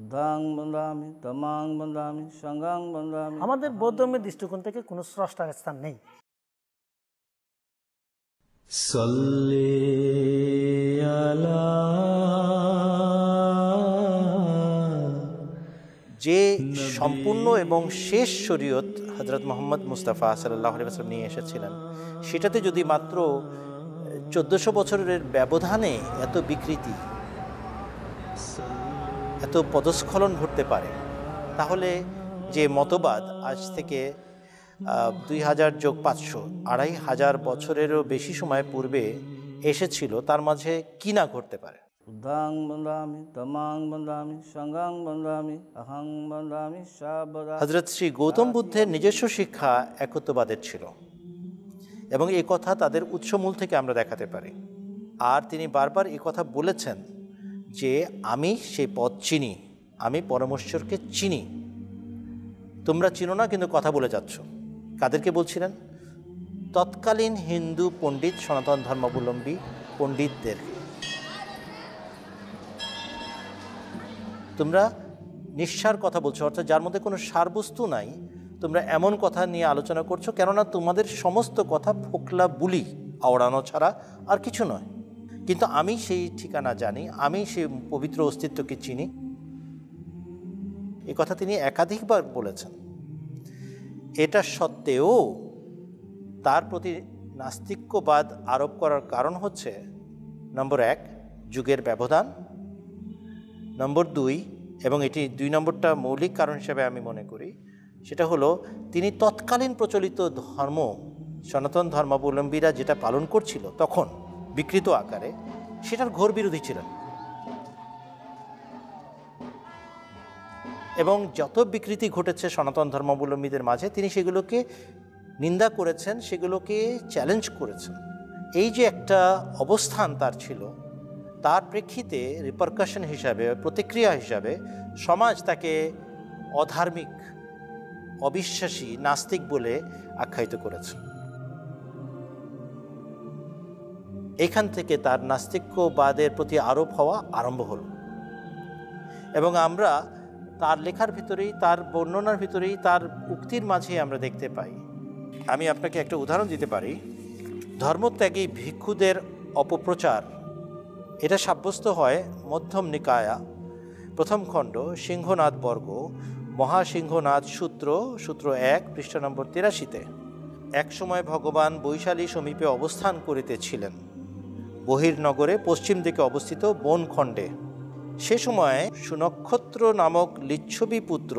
বুদ্ধাং বন্দামি ধম্মাং বন্দামি সংঘাং বন্দামি। আমাদের বৌদ্ধমের দৃষ্টিকোণ থেকে কোনো স্রষ্টার স্থান নেই। সাল্লি আলা, যে সম্পূর্ণ এবং শেষ শরীয়ত হযরত মুহাম্মদ মুস্তাফা সাল্লাল্লাহু আলাইহি ওয়াসাল্লাম নিয়ে এসেছিলেন, সেটাতে যদি মাত্র 1400 বছরের ব্যবধানে এত বিকৃতি, এত পদস্খলন ঘটতে পারে, তাহলে যে মতবাদ আজ থেকে 2000 যোগ 500 2500 বছরেরও বেশি সময় পূর্বে এসেছিল, তার মাঝে কি না ঘটতে পারে। বুদ্ধাং বন্দামি ধম্মাং বন্দামি সংঘাং বন্দামি অহং বন্দামি সর্বদা। হযরত শ্রী গৌতম বুদ্ধের নিজস্ব শিক্ষা একত্ববাদের ছিল এবং এই কথা তাদের উৎসমূল থেকে আমরা দেখাতে পারি। আর তিনি বারবার এই কথা বলেছেন যে আমি সেই পথ চিনি, আমি পরমেশ্বরকে চিনি, তোমরা চিনো না কিন্তু কথা বলে যাচ্ছ। কাদেরকে বলছিলেন? তৎকালীন হিন্দু পণ্ডিত, সনাতন ধর্মাবলম্বী পণ্ডিতদের। তোমরা নিঃসার কথা বলছো, অর্থাৎ যার মধ্যে কোনো সারবস্তু নাই, তোমরা এমন কথা নিয়ে আলোচনা করছো, কেননা তোমাদের সমস্ত কথা ফোকলা বুলি আওড়ানো ছাড়া আর কিছু নয়। কিন্তু আমি সেই ঠিকানা জানি, আমি সেই পবিত্র অস্তিত্বকে চিনি। এ কথা তিনি একাধিকবার বলেছেন। এটা সত্ত্বেও তার প্রতি নাস্তিক্যবাদ আরোপ করার কারণ হচ্ছে, নম্বর 1 যুগের ব্যবধান, নম্বর 2, এবং এটি 2 নম্বরটা মৌলিক কারণ হিসেবে আমি মনে করি, সেটা হলো তিনি তৎকালীন প্রচলিত ধর্ম, সনাতন ধর্মাবলম্বীরা যেটা পালন করছিল তখন বিকৃত আকারে, সেটার ঘোর বিরোধী ছিলেন। এবং যত বিকৃতি ঘটেছে সনাতন ধর্মাবলম্বীদের মাঝে, তিনি সেগুলোকে নিন্দা করেছেন, সেগুলোকে চ্যালেঞ্জ করেছেন। এই যে একটা অবস্থান তার ছিল, তার প্রেক্ষিতে রিপারকাশন হিসাবে, প্রতিক্রিয়া হিসাবে সমাজ তাকে অধার্মিক, অবিশ্বাসী, নাস্তিক বলে আখ্যায়িত করেছে। এখান থেকে তার নাস্তিক্যবাদের প্রতি আরোপ হওয়া আরম্ভ হল। এবং আমরা তার লেখার ভিতরেই, তার বর্ণনার ভিতরেই, তার উক্তির মাঝে আমরা দেখতে পাই। আমি আপনাকে একটা উদাহরণ দিতে পারি। ধর্মত্যাগী ভিক্ষুদের অপপ্রচার, এটা সাব্যস্ত হয় মধ্যম নিকায়া 1ম খণ্ড সিংহনাদ বর্গ মহাসিংহনাদ সূত্র 1 পৃষ্ঠা নম্বর 83-তে। এক সময় ভগবান বৈশালী সমীপে অবস্থান করিতেছিলেন, বহির্নগরে পশ্চিম দিকে অবস্থিত বনখণ্ডে। সে সময় সুনক্ষত্র নামক লিচ্ছবি পুত্র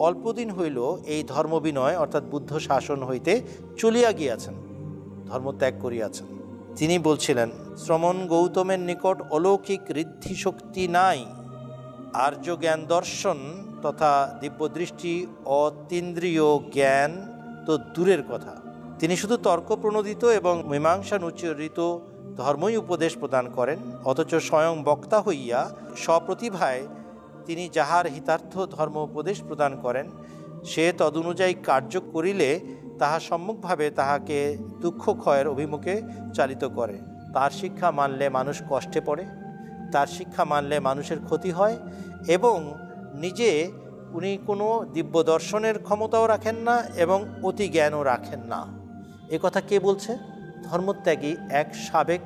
অল্পদিন হইল এই ধর্মবিনয় অর্থাৎ বুদ্ধ শাসন হইতে চলিয়া গিয়াছেন, ধর্মত্যাগ করিয়াছেন। তিনি বলছিলেন, শ্রমণ গৌতমের নিকট অলৌকিক ঋদ্ধি শক্তি নাই, আর্য জ্ঞান দর্শন তথা দিব্যদৃষ্টি অতীন্দ্রিয় জ্ঞান তো দূরের কথা, তিনি শুধু তর্ক প্রণোদিত এবং মীমাংসানুচরিত ধর্মই উপদেশ প্রদান করেন, অথচ স্বয়ং বক্তা হইয়া স্বপ্রতিভায় তিনি যাহার হিতার্থ ধর্ম উপদেশ প্রদান করেন, সে তদনুযায়ী কার্য করিলে তাহা সম্মুখভাবে তাহাকে দুঃখ ক্ষয়ের অভিমুখে চালিত করে। তার শিক্ষা মানলে মানুষ কষ্টে পড়ে, তার শিক্ষা মানলে মানুষের ক্ষতি হয়, এবং নিজে উনি কোনো দিব্য দর্শনের ক্ষমতাও রাখেন না এবং অতি জ্ঞানও রাখেন না। এ কথা কে বলছে? ধর্মত্যাগী এক সাবেক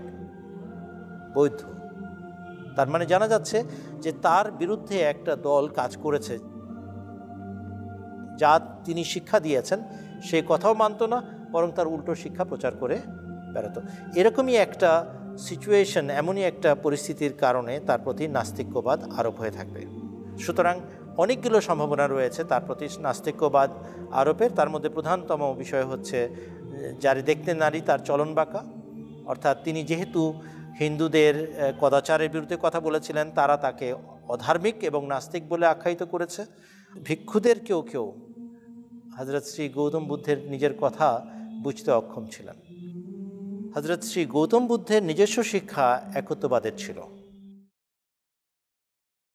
বৌদ্ধ। তার মানে জানা যাচ্ছে যে তার বিরুদ্ধে একটা দল কাজ করেছে, যা তিনি শিক্ষা দিয়েছেন সে কথাও মানত না, বরং তার উল্টো শিক্ষা প্রচার করে বেড়াত। এরকমই একটা সিচুয়েশন, এমনই একটা পরিস্থিতির কারণে তার প্রতি নাস্তিক্যবাদ আরোপ হয়ে থাকবে। সুতরাং অনেকগুলো সম্ভাবনা রয়েছে তার প্রতি নাস্তিক্যবাদ আরোপের। তার মধ্যে প্রধানতম বিষয় হচ্ছে, যারে দেখতে নারী তার চলন বাঁকা, অর্থাৎ তিনি যেহেতু হিন্দুদের কদাচারের বিরুদ্ধে কথা বলেছিলেন, তারা তাকে অধার্মিক এবং নাস্তিক বলে আখ্যায়িত করেছে। ভিক্ষুদের কেউ হযরত শ্রী গৌতম বুদ্ধের নিজের কথা বুঝতে অক্ষম ছিলেন। হযরত শ্রী গৌতম বুদ্ধের নিজস্ব শিক্ষা একত্ববাদের ছিল।